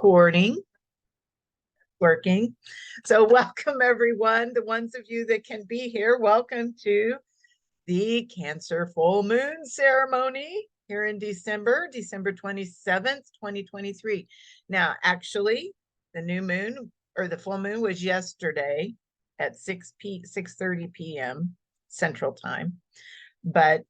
recording, working. So welcome everyone. The ones of you that can be here, welcome to the Cancer full moon ceremony here in December 27th, 2023. Now, actually, the new moon or the full moon was yesterday at 6:30 p.m. Central Time. But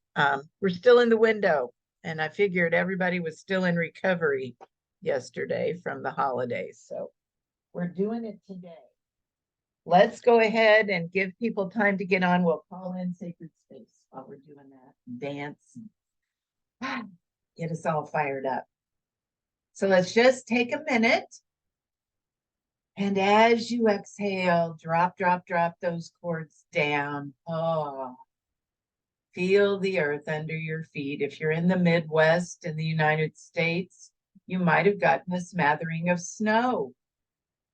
we're still in the window, and I figured everybody was still in recovery yesterday from the holidays. So we're doing it today. Let's go ahead and give people time to get on. We'll call in sacred space while we're doing that. Dance. Get us all fired up. So let's just take a minute. And as you exhale, drop those cords down. Oh, feel the earth under your feet. If you're in the Midwest in the United States, you might have gotten a smattering of snow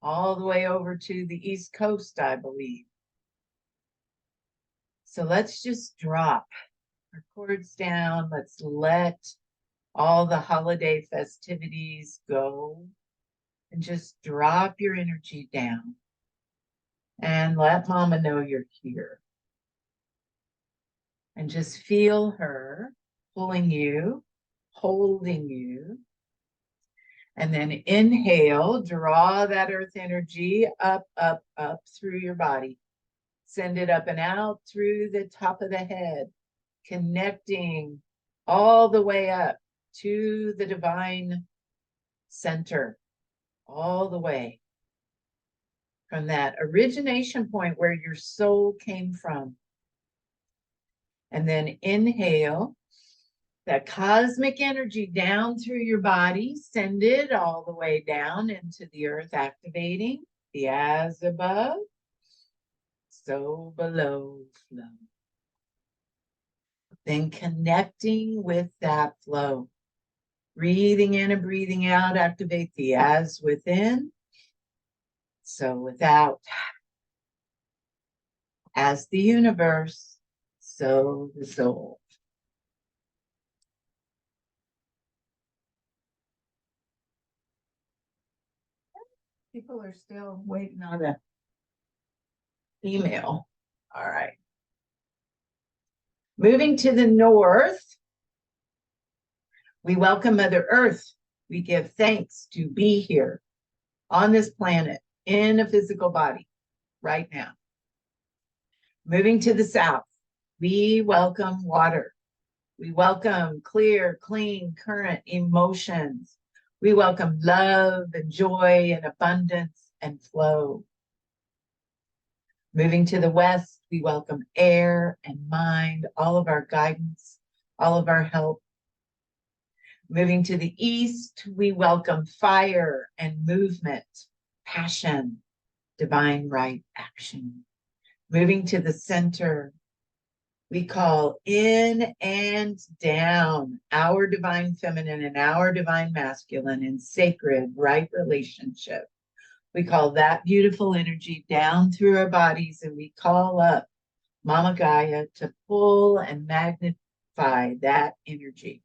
all the way over to the East Coast, I believe. So let's just drop our cords down. Let's let all the holiday festivities go and just drop your energy down and let Mama know you're here. And just feel her pulling you, holding you. And then inhale, draw that earth energy up through your body. Send it up and out through the top of the head, connecting all the way up to the divine center, all the way from that origination point where your soul came from. And then inhale that cosmic energy down through your body, send it all the way down into the earth, activating the as above, so below flow. Then connecting with that flow. Breathing in and breathing out, activate the as within, so without. As the universe, so the soul. People are still waiting on an email. All right. Moving to the north, we welcome Mother Earth. We give thanks to be here on this planet in a physical body right now. Moving to the south, we welcome water. We welcome clear, clean, current emotions. We welcome love and joy and abundance and flow. Moving to the west, we welcome air and mind, all of our guidance, all of our help. Moving to the east, we welcome fire and movement, passion, divine right action. Moving to the center, we call in and down our divine feminine and our divine masculine in sacred right relationship. We call that beautiful energy down through our bodies, and we call up Mama Gaia to pull and magnify that energy,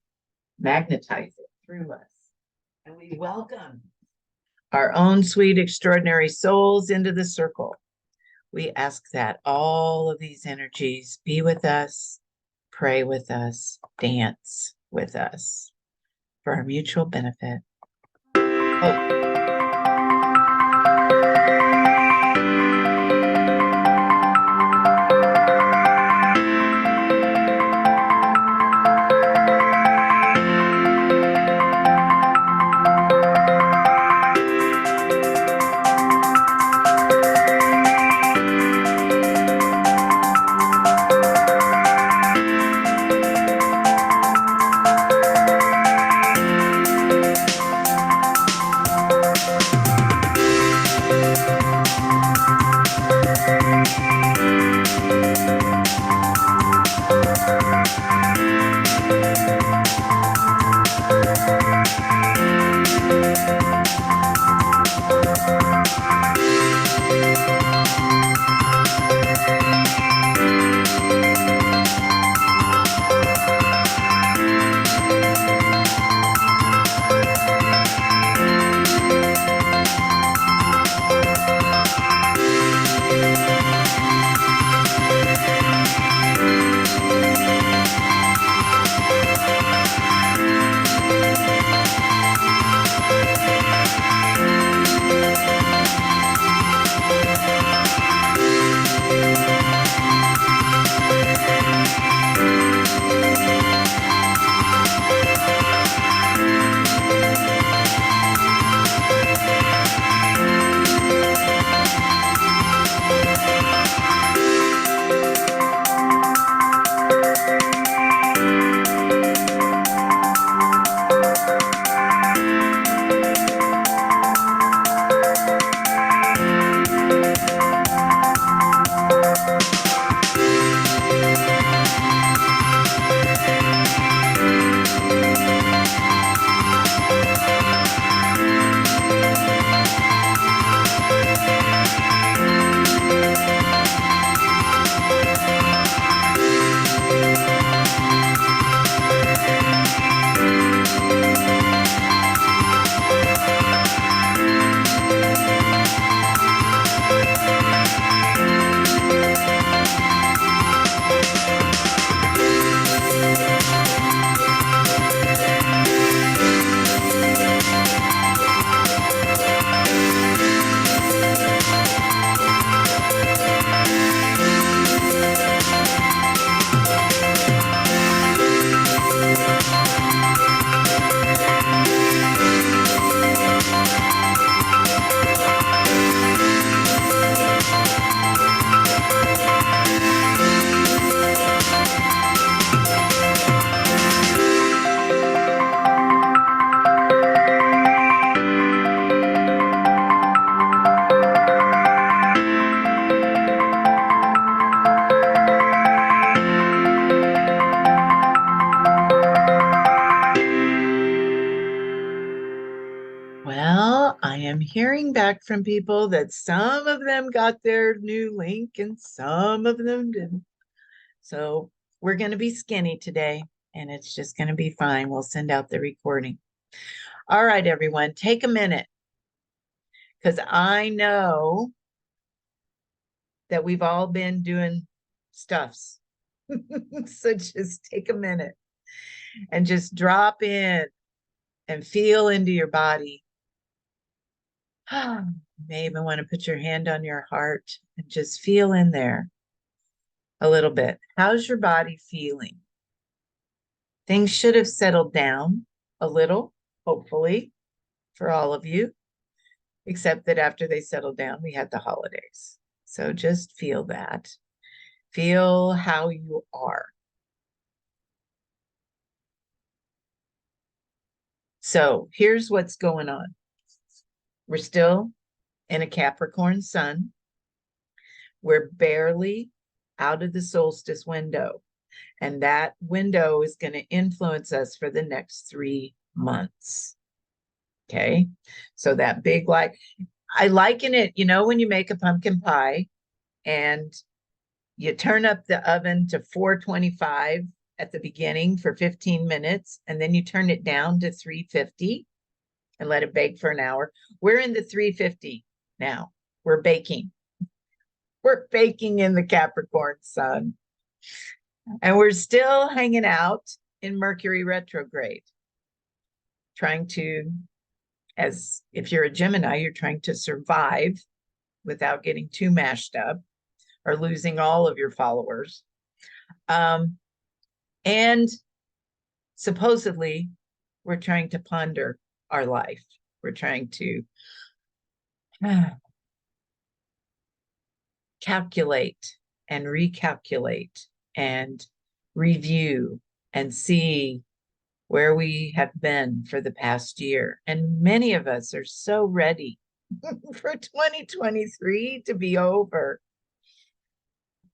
magnetize it through us. And we welcome our own sweet, extraordinary souls into the circle. We ask that all of these energies be with us, pray with us, dance with us for our mutual benefit. Oh. Well, I am hearing back from people that some of them got their new link and some of them didn't. So we're going to be skinny today, and it's just going to be fine. We'll send out the recording. All right, everyone, take a minute, because I know that we've all been doing stuffs. So just take a minute and just drop in and feel into your body. You may even want to put your hand on your heart and just feel in there a little bit. How's your body feeling? Things should have settled down a little, hopefully, for all of you, except that after they settled down, we had the holidays. So just feel that. Feel how you are. So here's what's going on. We're still in a Capricorn sun. We're barely out of the solstice window. And that window is going to influence us for the next 3 months. Okay. So that big light, I liken it, you know, when you make a pumpkin pie and you turn up the oven to 425 at the beginning for 15 minutes, and then you turn it down to 350 and let it bake for an hour. We're in the 350 now. We're baking. We're baking in the Capricorn sun. And we're still hanging out in Mercury retrograde, trying to, as if you're a Gemini, you're trying to survive without getting too mashed up or losing all of your followers. And supposedly, we're trying to ponder our life. We're trying to calculate and recalculate and review and see where we have been for the past year. And many of us are so ready for 2023 to be over.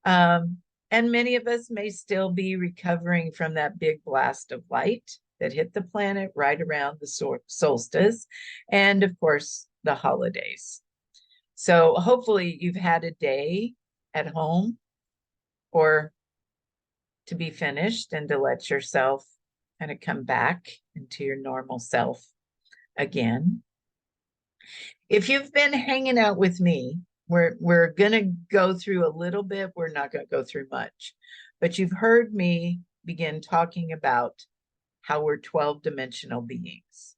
And many of us may still be recovering from that big blast of light that hit the planet right around the solstice, and of course, the holidays. So hopefully you've had a day at home or to be finished and to let yourself kind of come back into your normal self again. If you've been hanging out with me, we're going to go through a little bit. We're not going to go through much, but you've heard me begin talking about how we're 12-dimensional beings.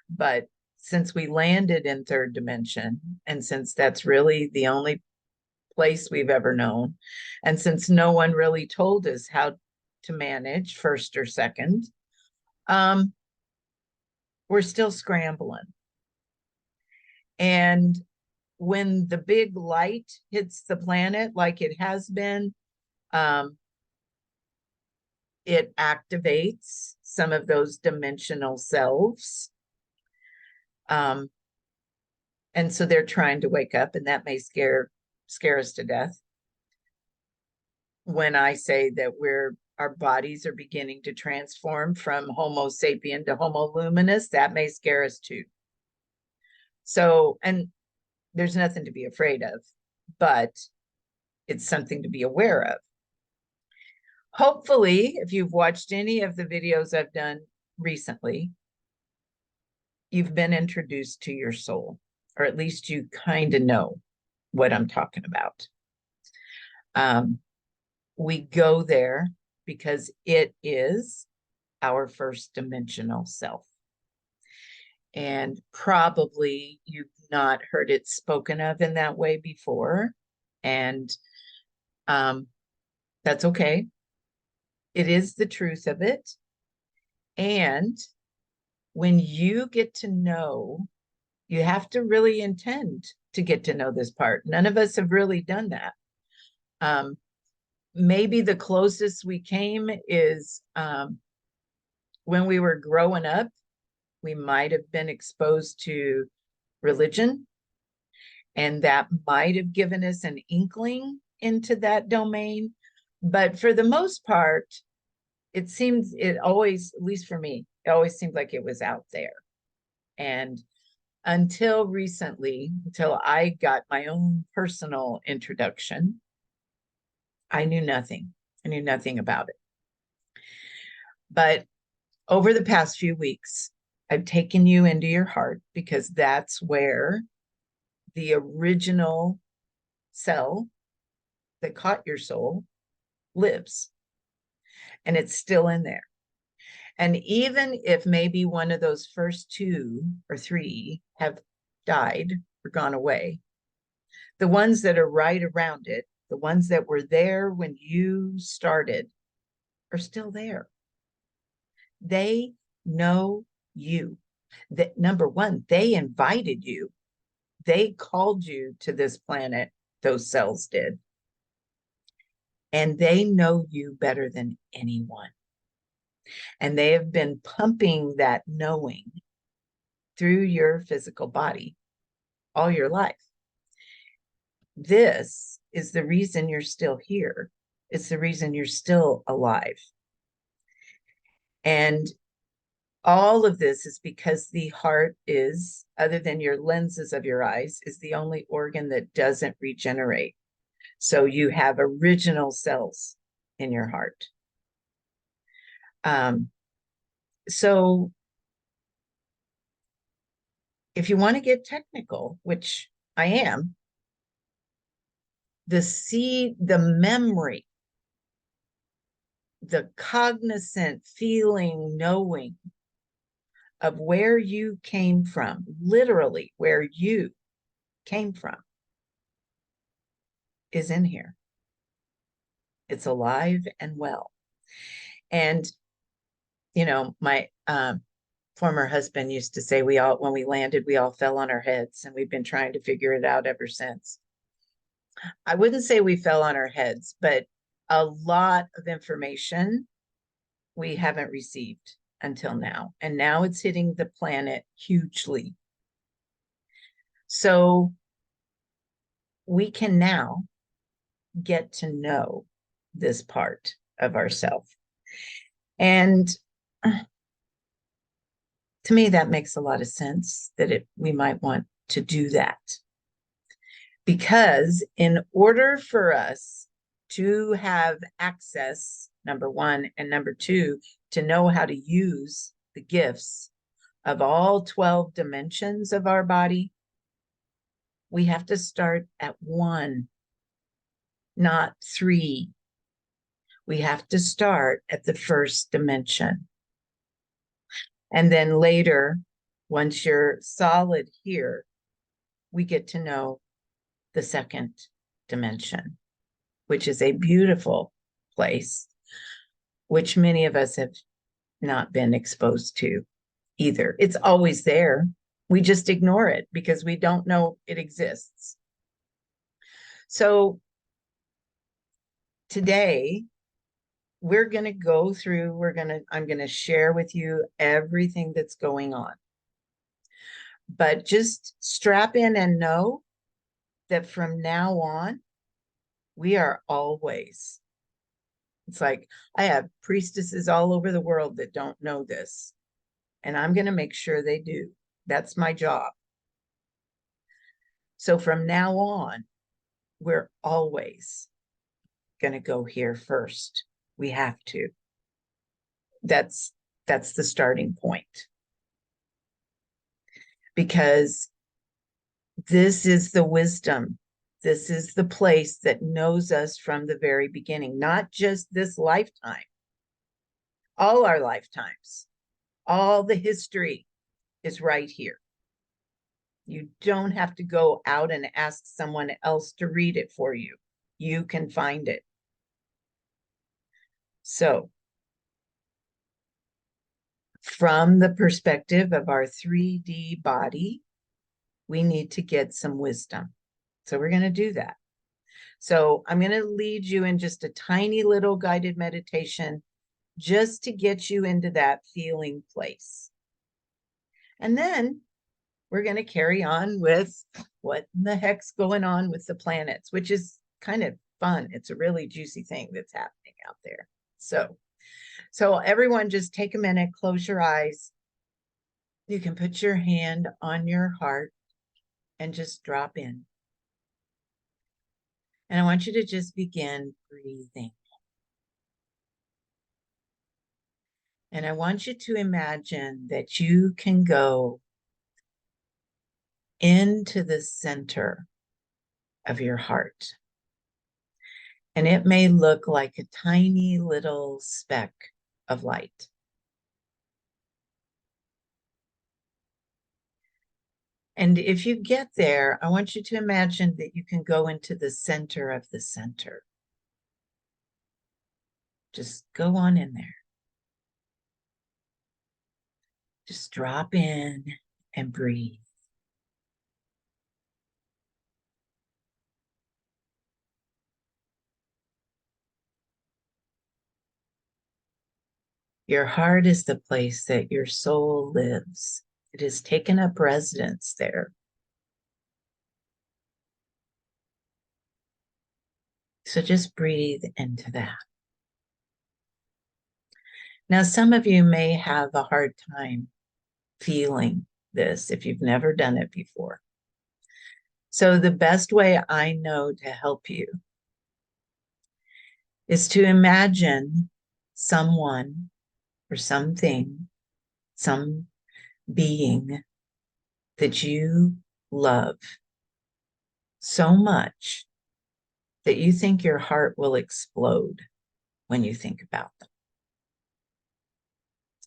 But since we landed in third dimension, and since that's really the only place we've ever known, and since no one really told us how to manage first or second, we're still scrambling. And when the big light hits the planet, like it has been, it activates some of those dimensional selves. And so they're trying to wake up, and that may scare us to death. When I say that our bodies are beginning to transform from Homo sapien to Homo luminous, that may scare us too. So, and there's nothing to be afraid of, but it's something to be aware of. Hopefully, if you've watched any of the videos I've done recently, you've been introduced to your soul, or at least you kind of know what I'm talking about. We go there because it is our first dimensional self. And probably you've not heard it spoken of in that way before. And that's okay. It is the truth of it. And when you get to know, you have to really intend to get to know this part. None of us have really done that. Maybe the closest we came is when we were growing up, we might have been exposed to religion, and that might have given us an inkling into that domain. But for the most part, it always, at least for me, it always seemed like it was out there. And until recently, until I got my own personal introduction, I knew nothing. I knew nothing about it. But over the past few weeks, I've taken you into your heart because that's where the original cell that caught your soul lives. And it's still in there. And even if maybe one of those first two or three have died or gone away, the ones that are right around it, the ones that were there when you started, are still there. They know you. That number one, they invited you. They called you to this planet, those cells did. And they know you better than anyone. And they have been pumping that knowing through your physical body all your life. This is the reason you're still here. It's the reason you're still alive. And all of this is because the heart is, other than your lenses of your eyes, is the only organ that doesn't regenerate. So you have original cells in your heart. So if you want to get technical, which I am, the memory, the cognizant feeling, knowing of where you came from, literally where you came from, is in here. It's alive and well. And, you know, my former husband used to say, when we landed, we all fell on our heads, and we've been trying to figure it out ever since. I wouldn't say we fell on our heads, but a lot of information we haven't received until now. And now it's hitting the planet hugely. So we can now get to know this part of ourselves. And to me, that makes a lot of sense that we might want to do that. Because in order for us to have access, number one, and number two, to know how to use the gifts of all 12 dimensions of our body, we have to start at 1, not 3. We have to start at the first dimension. And then later, once you're solid here, we get to know the second dimension, which is a beautiful place, which many of us have not been exposed to either. It's always there. We just ignore it because we don't know it exists. So today, we're going to go through, I'm going to share with you everything that's going on. But just strap in and know that from now on, we are always. It's like I have priestesses all over the world that don't know this, and I'm going to make sure they do. That's my job. So from now on, we're always going to go here first. We have to. That's the starting point. Because this is the wisdom. This is the place that knows us from the very beginning, not just this lifetime, all our lifetimes, all the history is right here. You don't have to go out and ask someone else to read it for you. You can find it. So, from the perspective of our 3D body, we need to get some wisdom. So we're going to do that. So I'm going to lead you in just a tiny little guided meditation just to get you into that feeling place. And then we're going to carry on with what the heck's going on with the planets, which is kind of fun. It's a really juicy thing that's happening out there. So everyone just take a minute, close your eyes, You can put your hand on your heart and just drop in. And I want you to just begin breathing. And I want you to imagine that you can go into the center of your heart. And it may look like a tiny little speck of light. And if you get there, I want you to imagine that you can go into the center of the center. Just go on in there. Just drop in and breathe. Your heart is the place that your soul lives. It has taken up residence there. So just breathe into that. Now, some of you may have a hard time feeling this if you've never done it before. So the best way I know to help you is to imagine someone or something, some being that you love so much that you think your heart will explode when you think about them.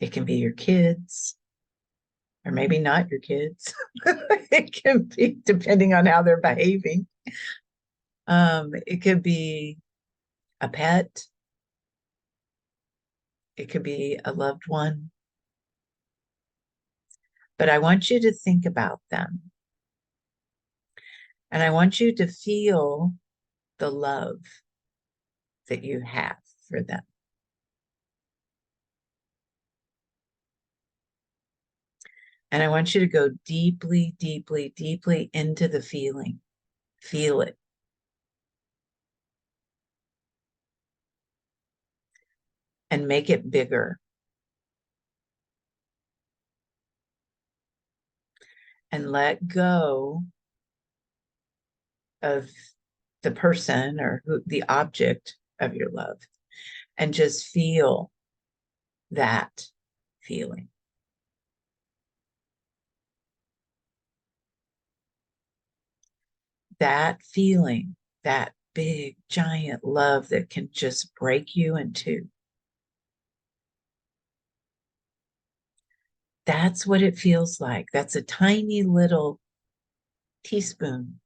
It can be your kids, or maybe not your kids. It can be depending on how they're behaving. It could be a pet. It could be a loved one. But I want you to think about them. And I want you to feel the love that you have for them. And I want you to go deeply, deeply, deeply into the feeling. Feel it. And make it bigger. And let go of the person or the object of your love. And just feel that feeling. That feeling, that big, giant love that can just break you in two. That's what it feels like. That's a tiny little teaspoon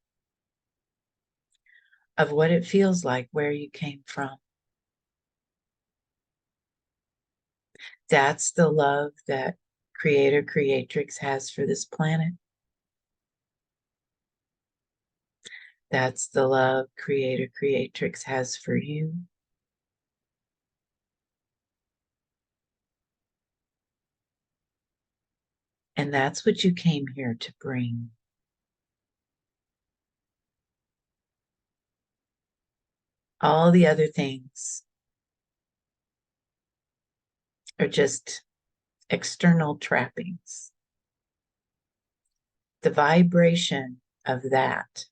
of what it feels like where you came from. That's the love that Creator Creatrix has for this planet. That's the love Creator Creatrix has for you. And that's what you came here to bring. All the other things are just external trappings. The vibration of that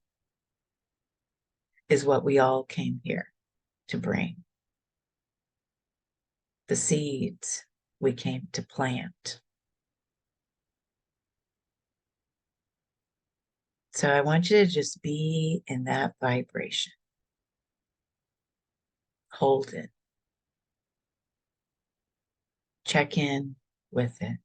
is what we all came here to bring. The seeds we came to plant. So I want you to just be in that vibration. Hold it. Check in with it.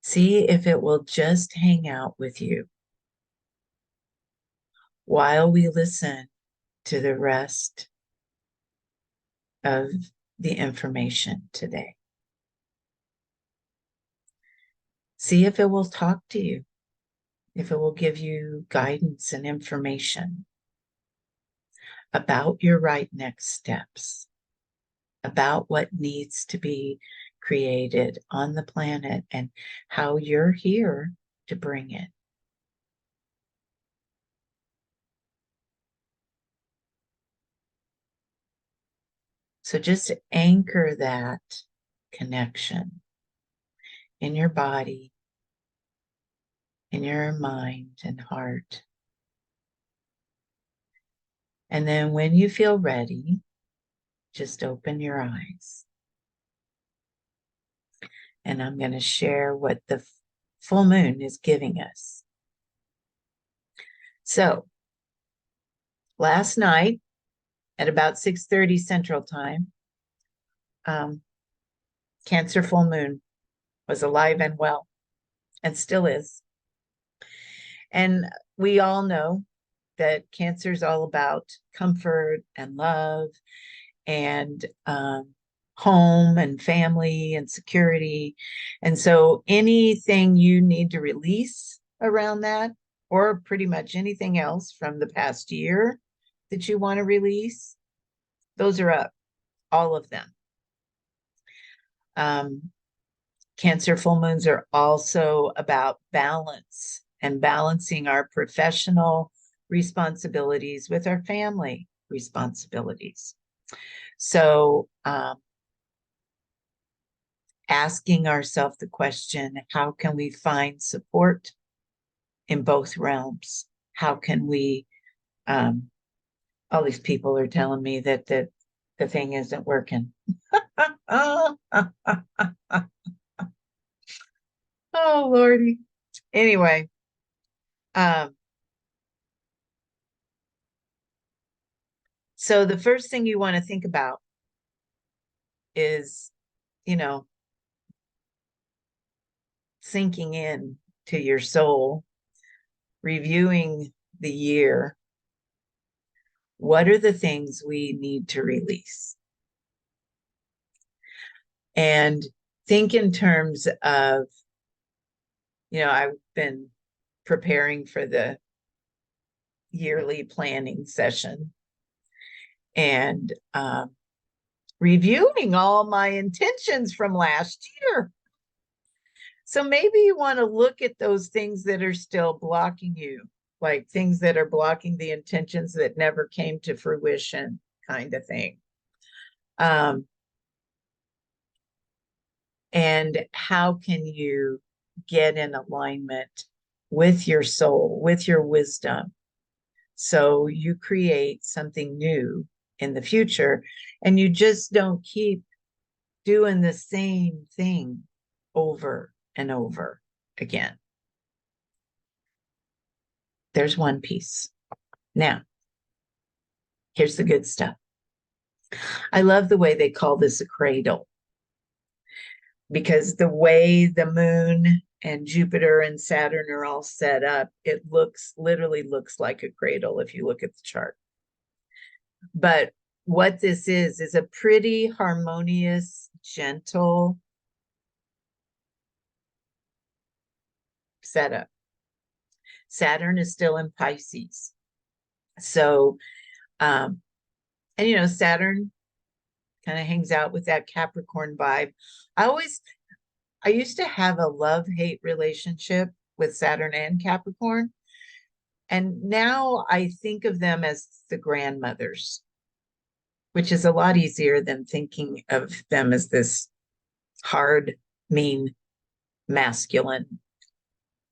See if it will just hang out with you while we listen to the rest of the information today. See if it will talk to you, if it will give you guidance and information about your right next steps, about what needs to be created on the planet and how you're here to bring it. So just anchor that connection in your body, in your mind and heart. And then when you feel ready, just open your eyes. And I'm going to share what the full moon is giving us. So last night at about 6:30 Central Time, Cancer full moon was alive and well, and still is. And we all know that Cancer is all about comfort and love and home and family and security. And so anything you need to release around that, or pretty much anything else from the past year that you want to release, those are up, all of them. Cancer full moons are also about balance and balancing our professional responsibilities with our family responsibilities. So asking ourselves the question, how can we find support in both realms? How can we, all these people are telling me that the thing isn't working. Oh, Lordy. Anyway, so the first thing you want to think about is, sinking in to your soul, reviewing the year. What are the things we need to release? And think in terms of, I've been preparing for the yearly planning session and reviewing all my intentions from last year. So maybe you want to look at those things that are still blocking you, like things that are blocking the intentions that never came to fruition, kind of thing. And how can you get in alignment with your soul, with your wisdom, so you create something new in the future and you just don't keep doing the same thing over and over again. There's one piece. Now, here's the good stuff. I love the way they call this a cradle, because the way the moon and Jupiter and Saturn are all set up, it literally looks like a cradle if you look at the chart. But what this is a pretty harmonious, gentle setup. Saturn is still in Pisces. So, and Saturn kind of hangs out with that Capricorn vibe. I used to have a love-hate relationship with Saturn and Capricorn. And now I think of them as the grandmothers, which is a lot easier than thinking of them as this hard, mean, masculine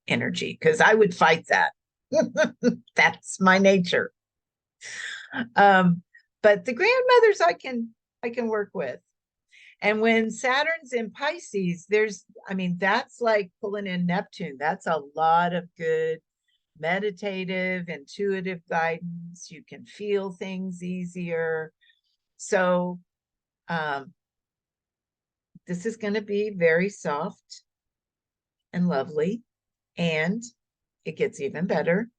energy, because I would fight that. That's my nature. But the grandmothers I can work with. And when Saturn's in Pisces, that's like pulling in Neptune. That's a lot of good meditative, intuitive guidance. You can feel things easier. So this is going to be very soft and lovely. And it gets even better.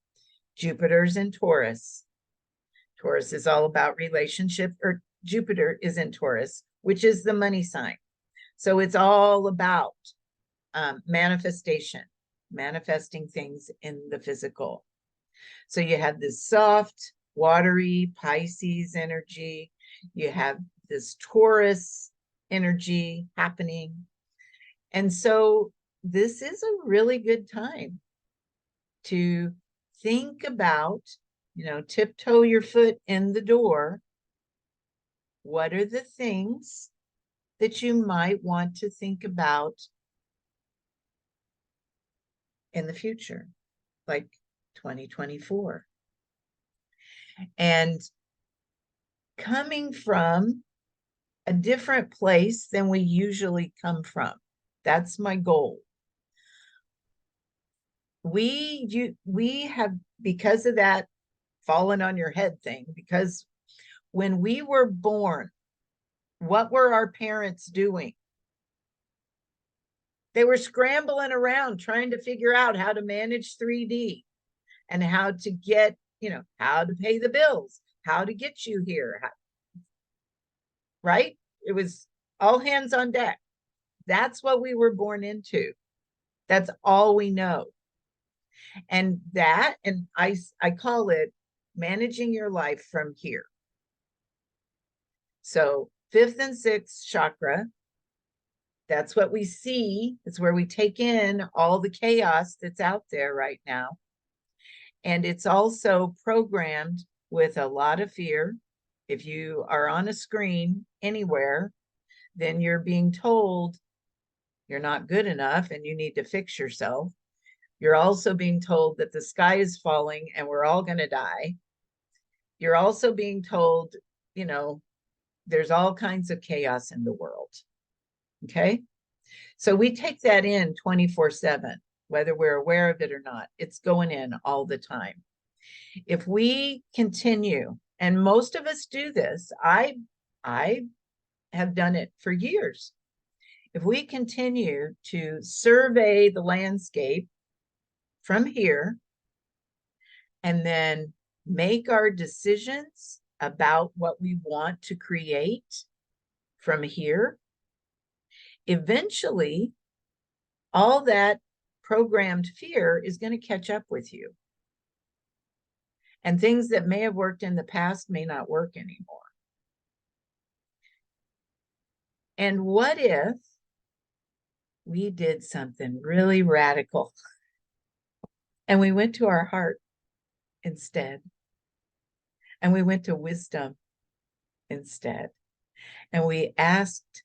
Jupiter's in Taurus. Taurus is all about relationship, or Jupiter is in Taurus, which is the money sign. So it's all about manifestation, manifesting things in the physical. So you have this soft, watery Pisces energy. You have this Taurus energy happening. And so this is a really good time to think about, tiptoe your foot in the door what are the things that you might want to think about in the future, like 2024. And coming from a different place than we usually come from. That's my goal. We have, because of that fallen on your head thing, because when we were born, what were our parents doing? They were scrambling around trying to figure out how to manage 3D and how to get, how to pay the bills, how to get you here, right? It was all hands on deck. That's what we were born into. That's all we know. And I call it managing your life from here. So 5th and 6th chakra, that's what we see. It's where we take in all the chaos that's out there right now. And it's also programmed with a lot of fear. If you are on a screen anywhere, then you're being told you're not good enough and you need to fix yourself. You're also being told that the sky is falling and we're all going to die. You're also being told, there's all kinds of chaos in the world. Okay. So we take that in 24/7, whether we're aware of it or not. It's going in all the time. If we continue, and most of us do this, I have done it for years. If we continue to survey the landscape from here and then make our decisions about what we want to create from here, eventually all that programmed fear is going to catch up with you. And things that may have worked in the past may not work anymore. And what if we did something really radical and we went to our heart instead? And we went to wisdom instead. And we asked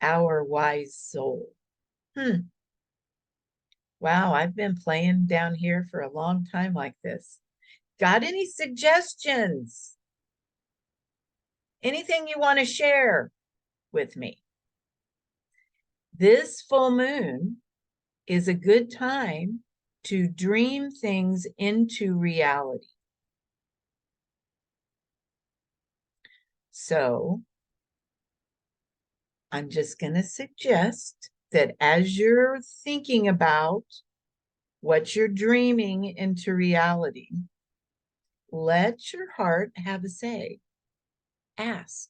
our wise soul, wow, I've been playing down here for a long time like this. Got any suggestions? Anything you want to share with me? This full moon is a good time to dream things into reality. So I'm just going to suggest that as you're thinking about what you're dreaming into reality, let your heart have a say. Ask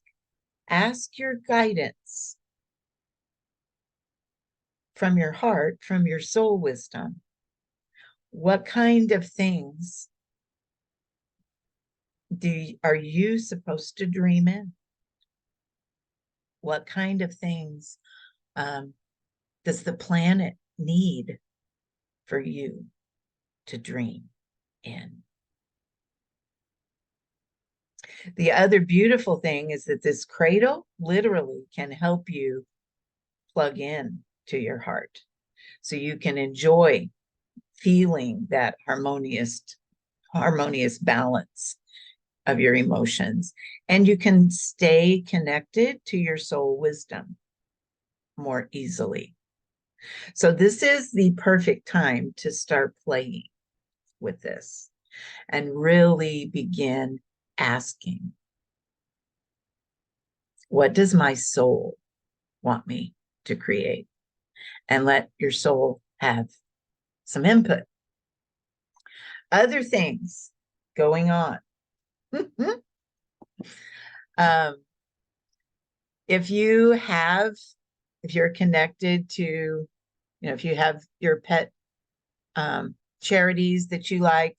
your guidance from your heart, from your soul wisdom. What kind of things are you supposed to dream in? What kind of things does the planet need for you to dream in? The other beautiful thing is that this cradle literally can help you plug in to your heart so you can enjoy feeling that harmonious balance of your emotions, and you can stay connected to your soul wisdom more easily. So this is the perfect time to start playing with this and really begin asking, what does my soul want me to create? And let your soul have some input. Other things going on. If you're connected to, if you have your pet charities that you like,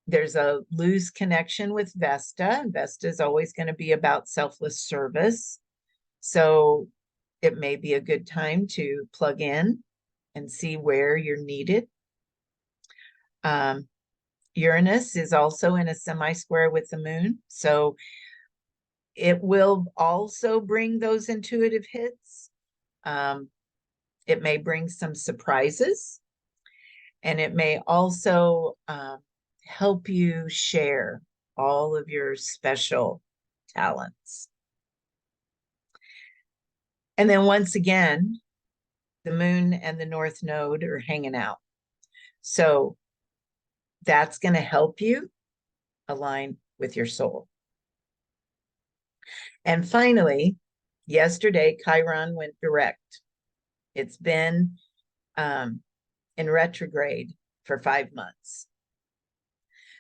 there's a loose connection with Vesta, and Vesta is always going to be about selfless service. So it may be a good time to plug in and see where you're needed. Uranus is also in a semi-square with the moon. So It will also bring those intuitive hits. It may bring some surprises, and it may also help you share all of your special talents. And then once again, the moon and the North Node are hanging out. So that's going to help you align with your soul. And finally, yesterday, Chiron went direct. It's been in retrograde for 5 months.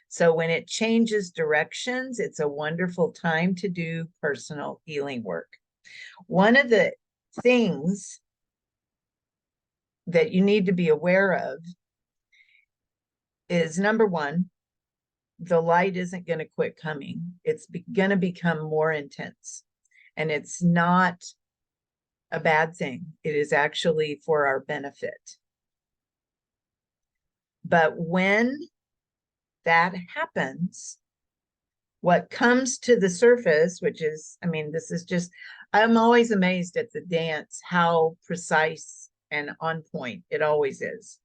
So when it changes directions, it's a wonderful time to do personal healing work. One of the things that you need to be aware of is, number one, the light isn't going to quit coming. It's going to become more intense. And it's not a bad thing. It is actually for our benefit. But when that happens, what comes to the surface, which is, I mean, this is just, I'm always amazed at the dance, how precise and on point it always is.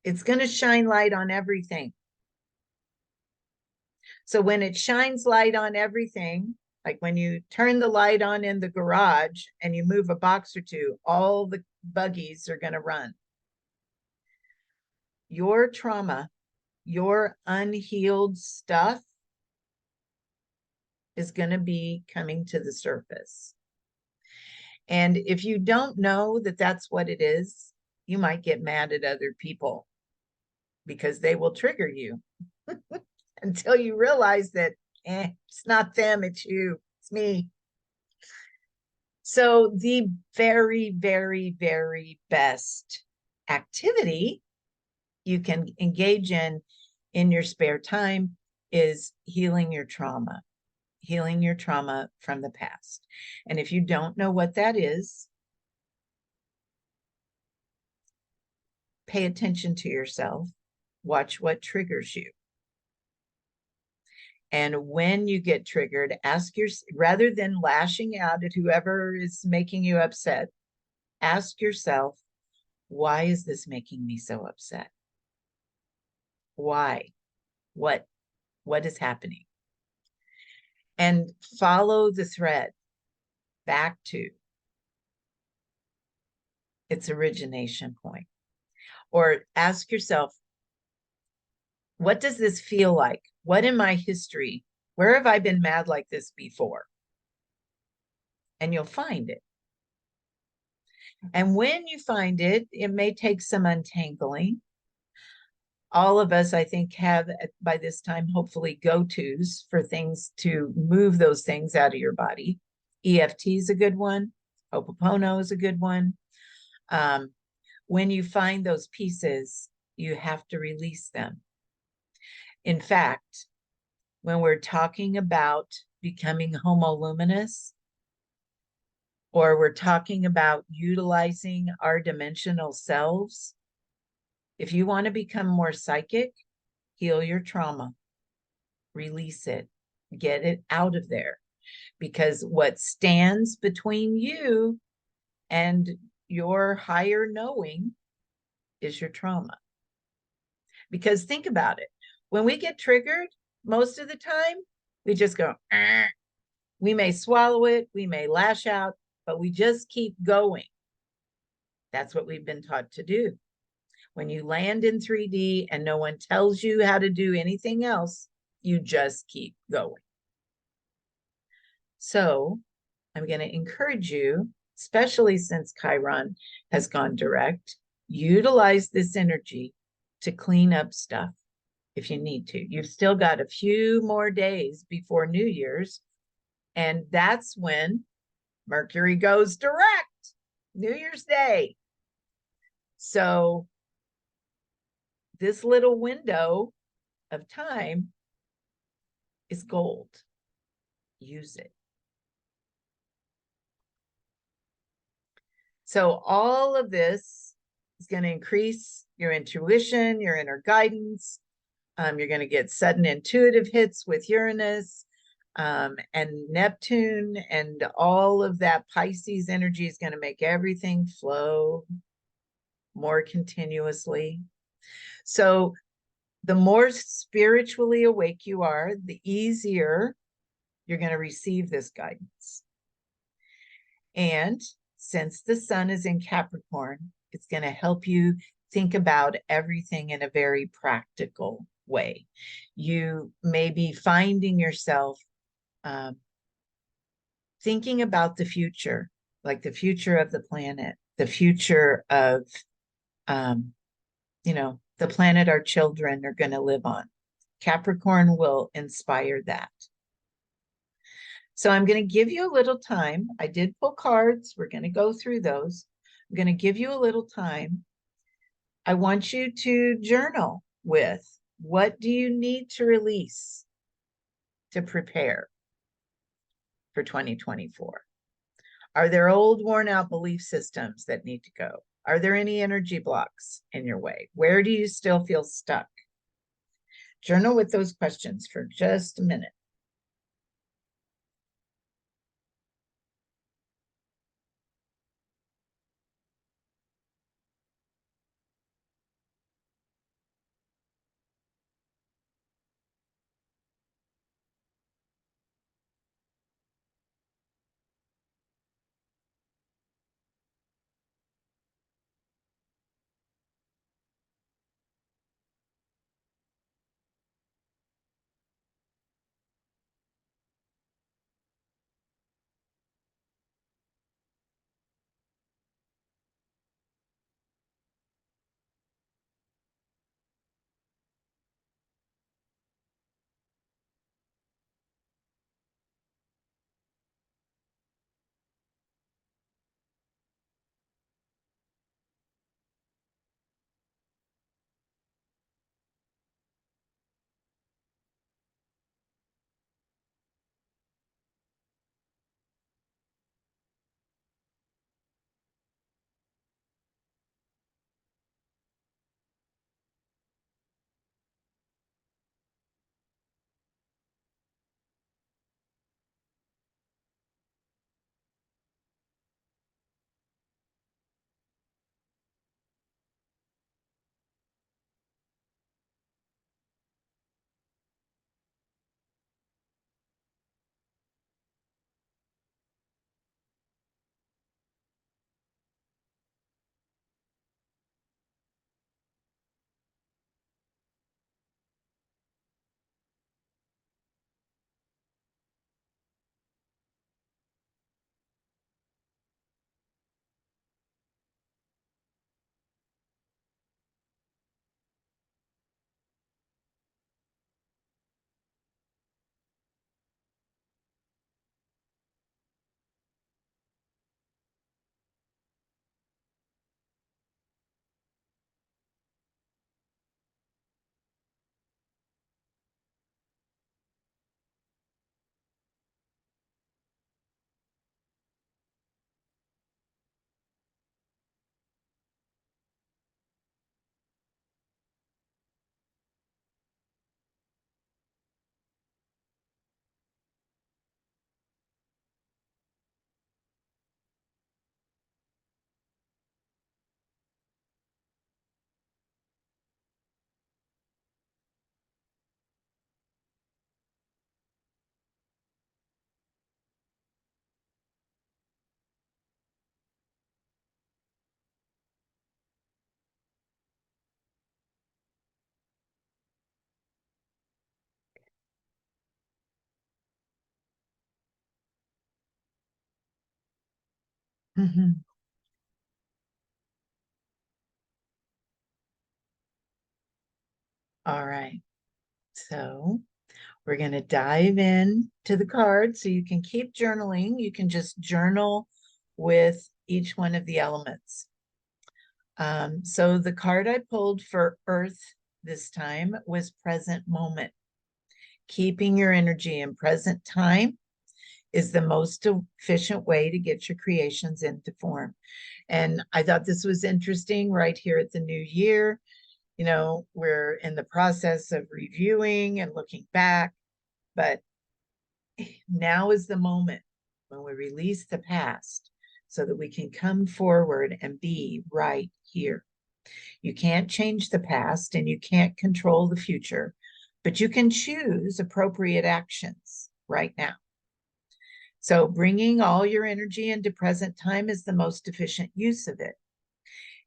It's going to shine light on everything. So when it shines light on everything, like when you turn the light on in the garage and you move a box or two, all the buggies are going to run. Your trauma, your unhealed stuff is going to be coming to the surface. And if you don't know that that's what it is, you might get mad at other people because they will trigger you until you realize that it's not them, it's you, it's me. So the very, very, very best activity you can engage in your spare time is healing your trauma from the past. And if you don't know what that is, pay attention to yourself, watch what triggers you. And when you get triggered, ask rather than lashing out at whoever is making you upset, ask yourself, why is this making me so upset? Why? What is happening? And follow the thread back to its origination point. Or ask yourself, what does this feel like? What in my history? Where have I been mad like this before? And you'll find it. And when you find it, it may take some untangling. All of us, I think, have by this time, hopefully, go-tos for things to move those things out of your body. EFT is a good one. Ho'oponopono is a good one. When you find those pieces, you have to release them. In fact, when we're talking about becoming homoluminous, or we're talking about utilizing our dimensional selves, if you want to become more psychic, heal your trauma, release it, get it out of there. Because what stands between you and your higher knowing is your trauma. Because think about it. When we get triggered, most of the time, we just go, "Arr." We may swallow it, we may lash out, but we just keep going. That's what we've been taught to do. When you land in 3D and no one tells you how to do anything else, you just keep going. So I'm going to encourage you, especially since Chiron has gone direct, utilize this energy to clean up stuff if you need to. You've still got a few more days before New Year's, and that's when Mercury goes direct, New Year's Day. So this little window of time is gold. Use it. So all of this is going to increase your intuition, your inner guidance. You're going to get sudden intuitive hits with Uranus and Neptune, and all of that Pisces energy is going to make everything flow more continuously. So the more spiritually awake you are, the easier you're going to receive this guidance. And since the sun is in Capricorn, it's going to help you think about everything in a very practical way. You may be finding yourself thinking about the future, like the future of the planet, the future of, the planet our children are going to live on. Capricorn will inspire that. So I'm going to give you a little time. I did pull cards. We're going to go through those. I'm going to give you a little time. I want you to journal with, what do you need to release to prepare for 2024? Are there old, worn out belief systems that need to go? Are there any energy blocks in your way? Where do you still feel stuck? Journal with those questions for just a minute. Mhm. All right. So we're going to dive in to the cards, so you can keep journaling. You can just journal with each one of the elements. So the card I pulled for Earth this time was present moment. Keeping your energy in present time is the most efficient way to get your creations into form. And I thought this was interesting right here at the new year. we're in the process of reviewing and looking back, but now is the moment when we release the past so that we can come forward and be right here. You can't change the past and you can't control the future, but you can choose appropriate actions right now. So bringing all your energy into present time is the most efficient use of it.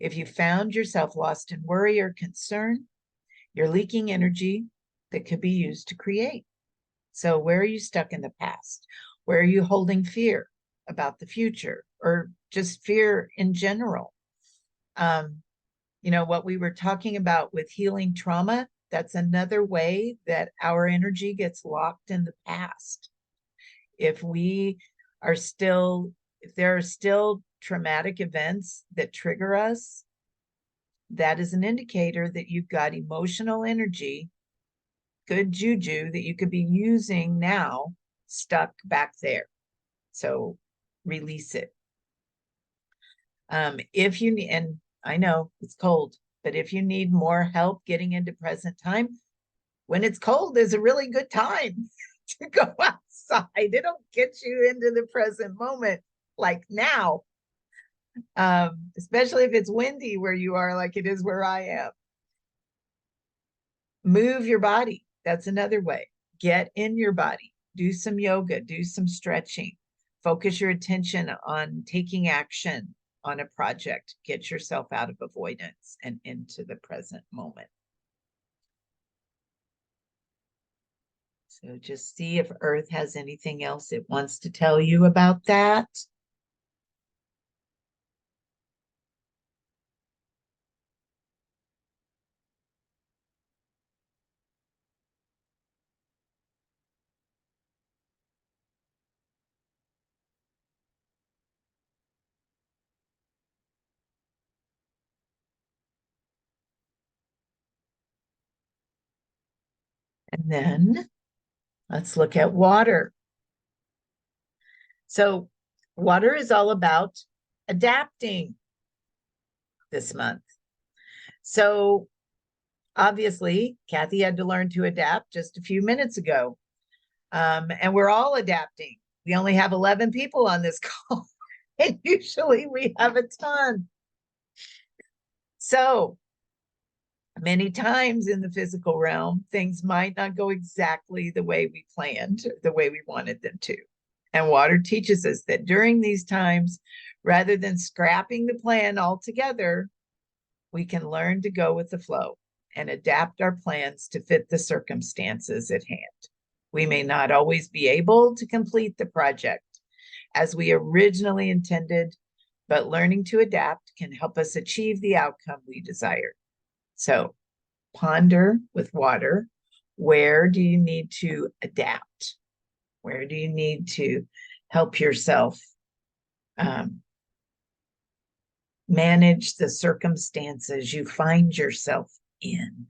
If you found yourself lost in worry or concern, you're leaking energy that could be used to create. So where are you stuck in the past? Where are you holding fear about the future or just fear in general? What we were talking about with healing trauma, that's another way that our energy gets locked in the past. If there are still traumatic events that trigger us, that is an indicator that you've got emotional energy, good juju that you could be using now, stuck back there. So release it. If you need, and I know it's cold, but if you need more help getting into present time, when it's cold is a really good time to go outside. It'll get you into the present moment, like now, especially if it's windy where you are, like it is where I am. Move your body. That's another way. Get in your body. Do some yoga. Do some stretching. Focus your attention on taking action on a project. Get yourself out of avoidance and into the present moment. So just see if Earth has anything else it wants to tell you about that. And then let's look at water. So water is all about adapting this month. So obviously, Kathy had to learn to adapt just a few minutes ago. And we're all adapting. We only have 11 people on this call, and usually we have a ton. So many times in the physical realm, things might not go exactly the way we planned, the way we wanted them to. And water teaches us that during these times, rather than scrapping the plan altogether, we can learn to go with the flow and adapt our plans to fit the circumstances at hand. We may not always be able to complete the project as we originally intended, but learning to adapt can help us achieve the outcome we desire. So ponder with water, where do you need to adapt? Where do you need to help yourself manage the circumstances you find yourself in?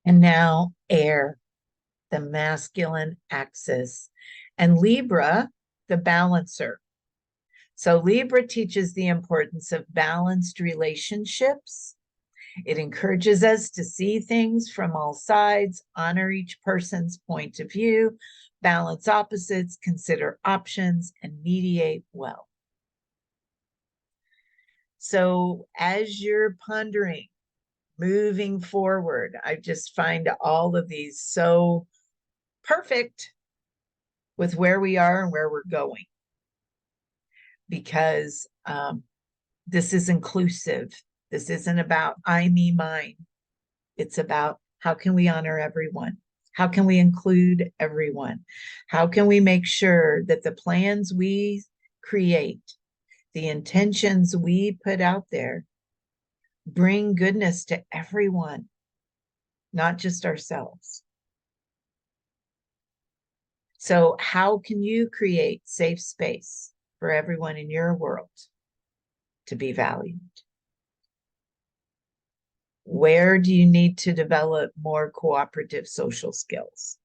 And now air, the masculine axis, and Libra, the balancer. So Libra teaches the importance of balanced relationships. It encourages us to see things from all sides, honor each person's point of view, balance opposites, consider options, and mediate well. So as you're pondering, moving forward, I just find all of these so perfect with where we are and where we're going, because this is inclusive. This isn't about I, me, mine. It's about how can we honor everyone? How can we include everyone? How can we make sure that the plans we create, the intentions we put out there, bring goodness to everyone, not just ourselves? So, how can you create safe space for everyone in your world to be valued? Where do you need to develop more cooperative social skills?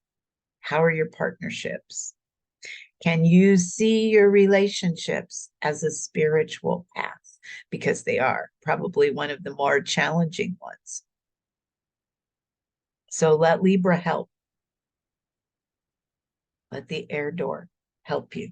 How are your partnerships? Can you see your relationships as a spiritual path? Because they are probably one of the more challenging ones. So let Libra help. Let the air door help you.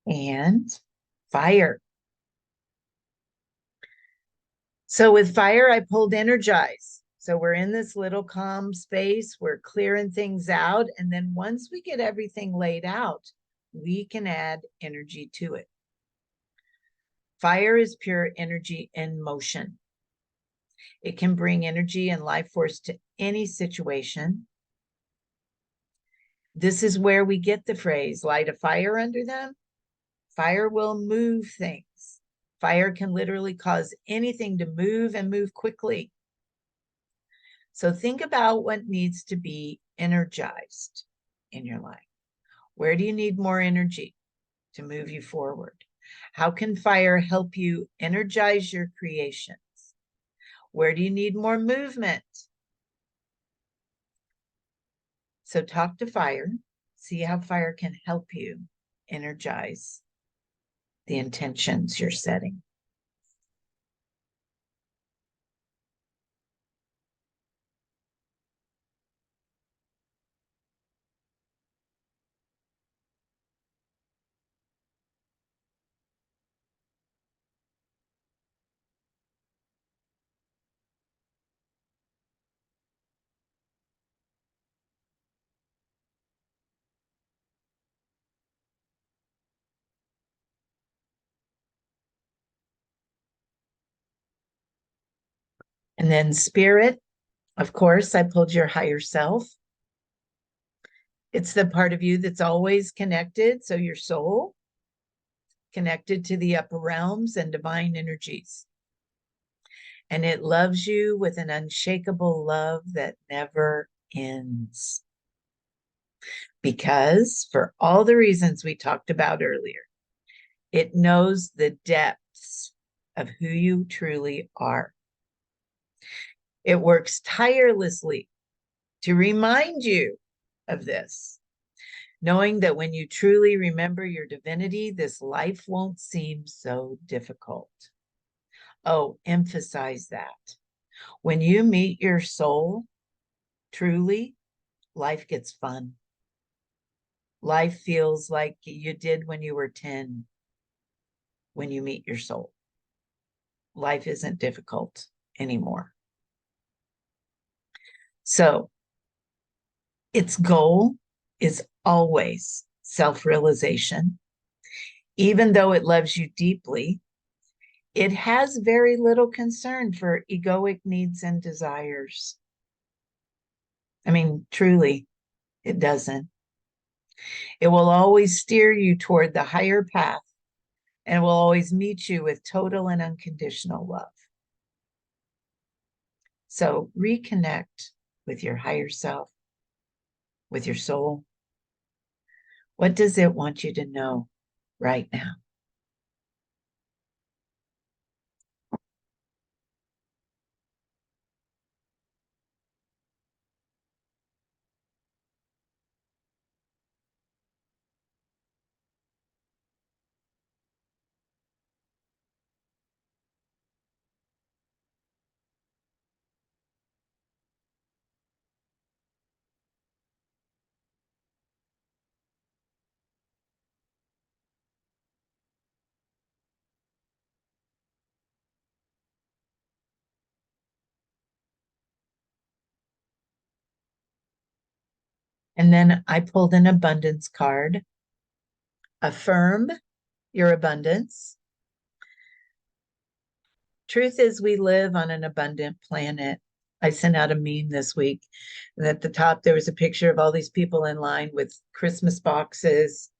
And fire. So with fire, I pulled energize. So we're in this little calm space, we're clearing things out. And then once we get everything laid out, we can add energy to it. Fire is pure energy in motion. It can bring energy and life force to any situation. This is where we get the phrase, light a fire under them. Fire will move things. Fire can literally cause anything to move and move quickly. So think about what needs to be energized in your life. Where do you need more energy to move you forward? How can fire help you energize your creations? Where do you need more movement? So talk to fire, see how fire can help you energize the intentions you're setting. And then spirit, of course, I pulled your higher self. It's the part of you that's always connected. So your soul, connected to the upper realms and divine energies. And it loves you with an unshakable love that never ends. Because for all the reasons we talked about earlier, it knows the depths of who you truly are. It works tirelessly to remind you of this, knowing that when you truly remember your divinity, this life won't seem so difficult. Oh, emphasize that. When you meet your soul, truly, life gets fun. Life feels like you did when you were 10 when you meet your soul. Life isn't difficult anymore. So its goal is always self-realization. Even though it loves you deeply, it has very little concern for egoic needs and desires. I mean, truly, it doesn't. It will always steer you toward the higher path and will always meet you with total and unconditional love. So reconnect with your higher self, with your soul. What does it want you to know right now? And then I pulled an abundance card. Affirm your abundance. Truth is, we live on an abundant planet. I sent out a meme this week, and at the top there was a picture of all these people in line with Christmas boxes,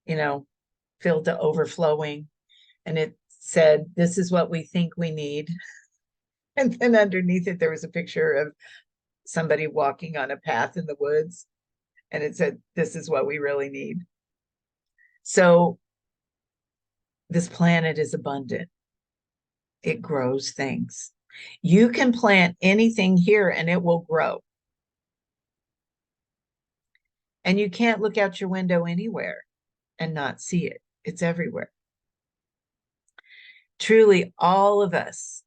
filled to overflowing. And it said, "This is what we think we need." And then underneath it, there was a picture of somebody walking on a path in the woods. And it said, "This is what we really need." So this planet is abundant. It grows things. You can plant anything here and it will grow. And you can't look out your window anywhere and not see it. It's everywhere. Truly, all of us,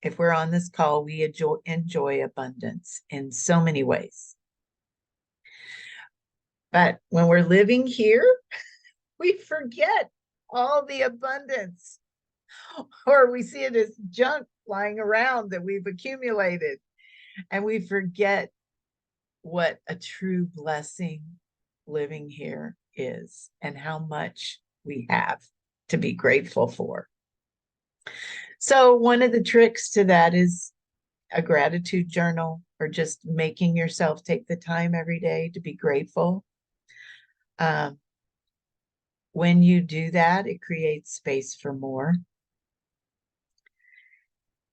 if we're on this call, we enjoy abundance in so many ways. But when we're living here, we forget all the abundance, or we see it as junk lying around that we've accumulated, and we forget what a true blessing living here is and how much we have to be grateful for. So one of the tricks to that is a gratitude journal, or just making yourself take the time every day to be grateful. When you do that, it creates space for more.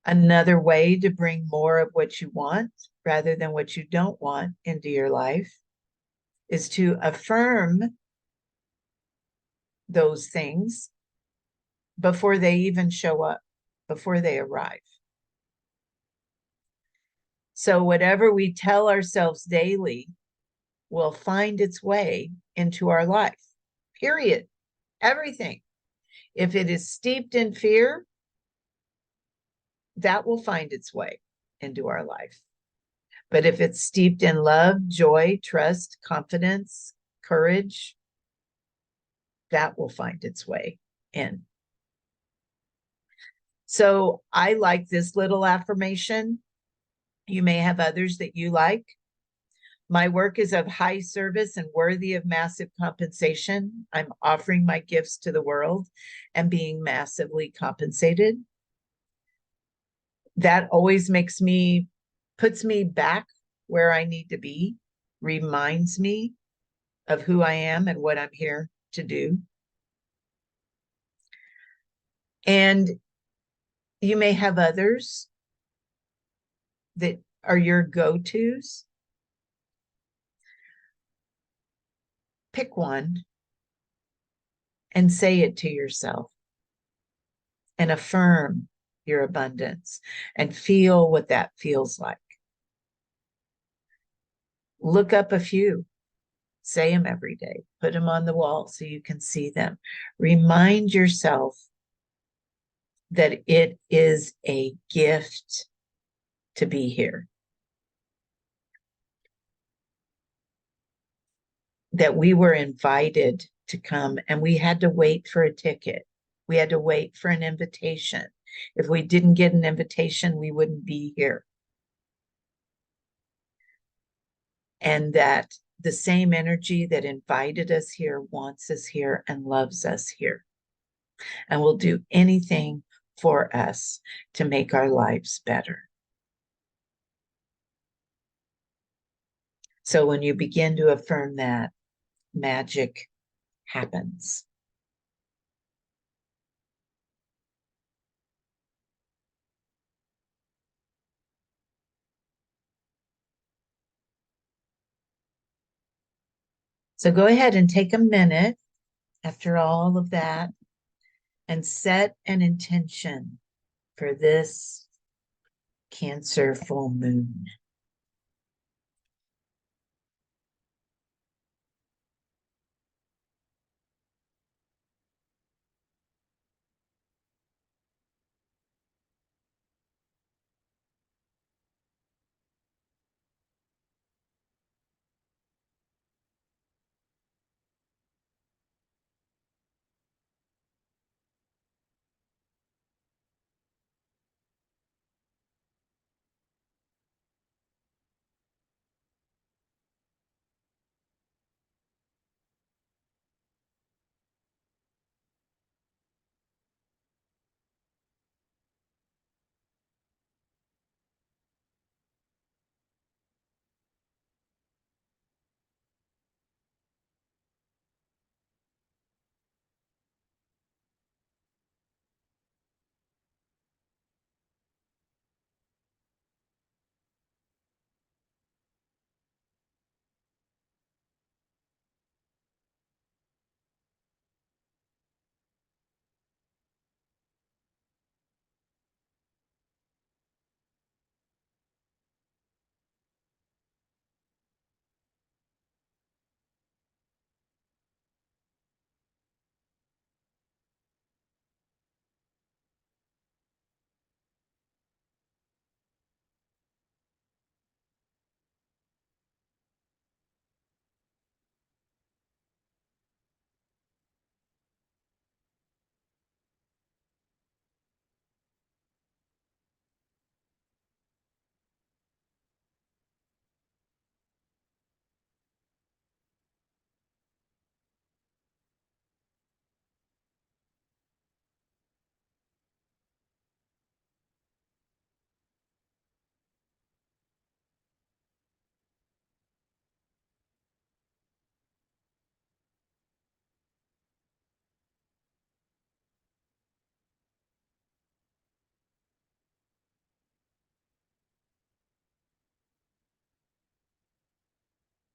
Another way to bring more of what you want rather than what you don't want into your life is to affirm those things before they even show up, before they arrive. So whatever we tell ourselves daily will find its way into our life, period. Everything. If it is steeped in fear, that will find its way into our life. But if it's steeped in love, joy, trust, confidence, courage, that will find its way in. So I like this little affirmation. You may have others that you like. My work is of high service and worthy of massive compensation. I'm offering my gifts to the world and being massively compensated. That always puts me back where I need to be, reminds me of who I am and what I'm here to do. And you may have others that are your go-tos. Pick one and say it to yourself and affirm your abundance and feel what that feels like. Look up a few, say them every day, put them on the wall so you can see them. Remind yourself that it is a gift to be here. That we were invited to come and we had to wait for a ticket. We had to wait for an invitation. If we didn't get an invitation, we wouldn't be here. and that the same energy that invited us here wants us here and loves us here and will do anything for us to make our lives better. So when you begin to affirm that, magic happens. So go ahead and take a minute after all of that and set an intention for this Cancer full moon.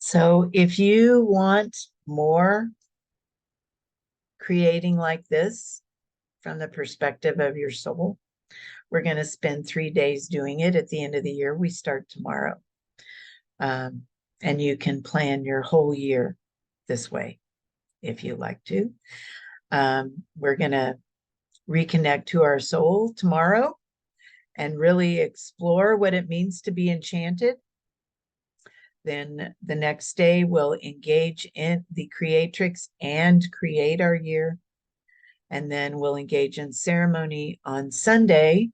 So if you want more creating like this from the perspective of your soul, we're going to spend 3 days doing it at the end of the year. We start tomorrow. And you can plan your whole year this way if you like to. We're going to reconnect to our soul tomorrow and really explore what it means to be enchanted. Then the next day, we'll engage in the creatrix and create our year. And then we'll engage in ceremony on Sunday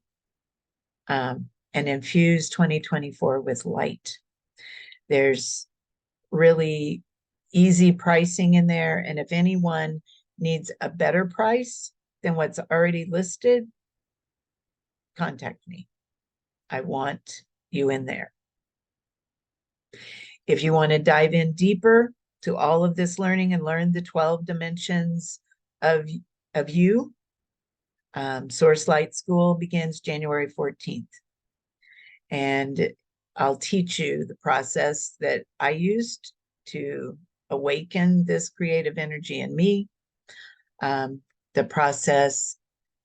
and infuse 2024 with light. There's really easy pricing in there. And if anyone needs a better price than what's already listed, contact me. I want you in there. If you want to dive in deeper to all of this learning and learn the 12 dimensions of you, Source Light School begins January 14th. And I'll teach you the process that I used to awaken this creative energy in me, the process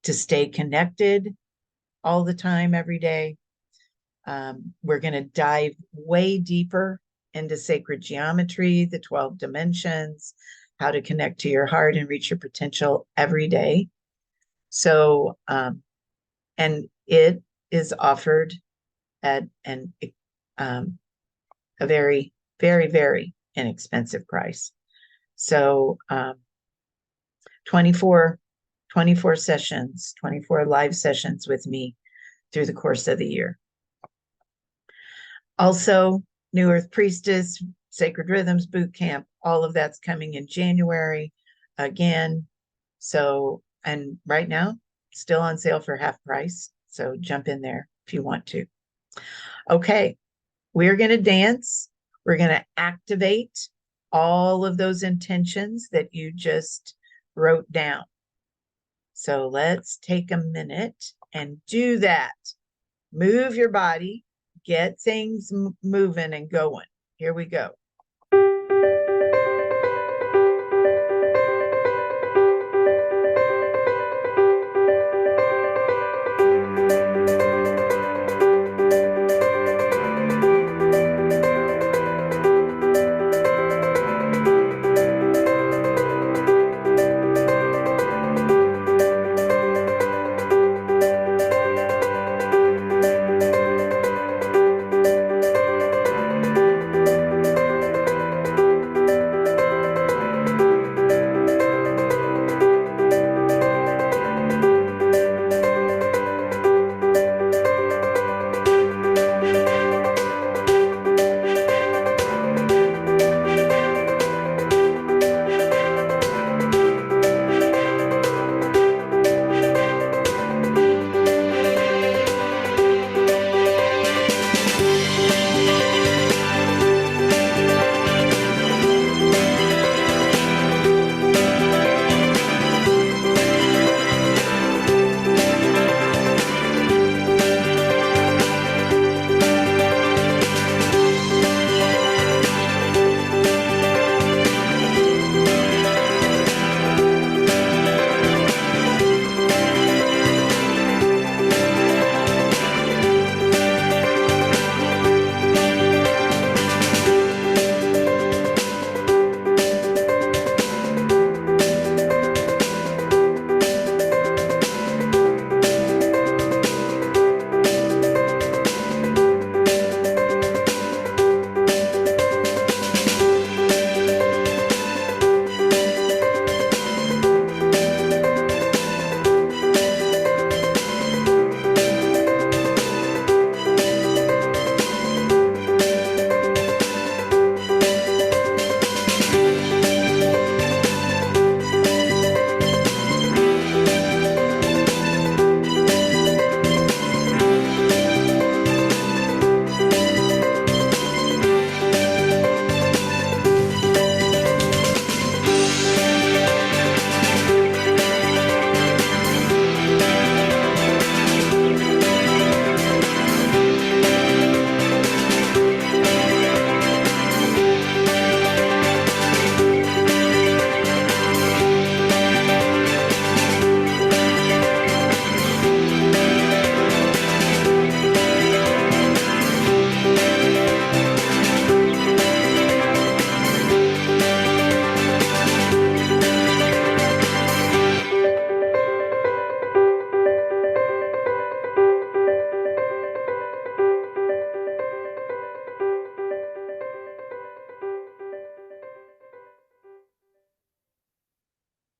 to stay connected all the time, every day. We're going to dive way deeper into sacred geometry, the 12 dimensions, how to connect to your heart and reach your potential every day. So, and it is offered at a very, very, very inexpensive price. So 24 sessions, 24 live sessions with me through the course of the year. Also, New Earth Priestess Sacred Rhythms Boot Camp, all of that's coming in January again. So, and right now, still on sale for half price. So jump in there if you want to. Okay, we're going to dance. We're going to activate all of those intentions that you just wrote down. So let's take a minute and do that. Move your body, get things moving and going. Here we go.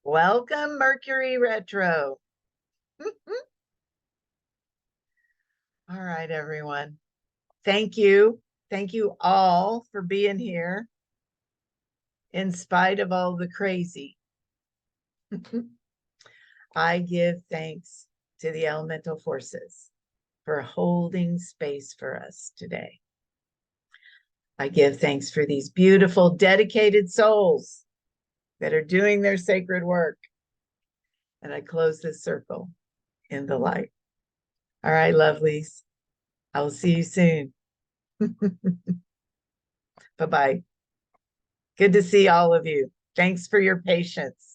Welcome, Mercury Retro. All right, everyone. Thank you. Thank you all for being here in spite of all the crazy. I give thanks to the elemental forces for holding space for us today. I give thanks for these beautiful, dedicated souls that are doing their sacred work. And I close this circle in the light. All right, lovelies. I will see you soon. Bye-bye. Good to see all of you. Thanks for your patience.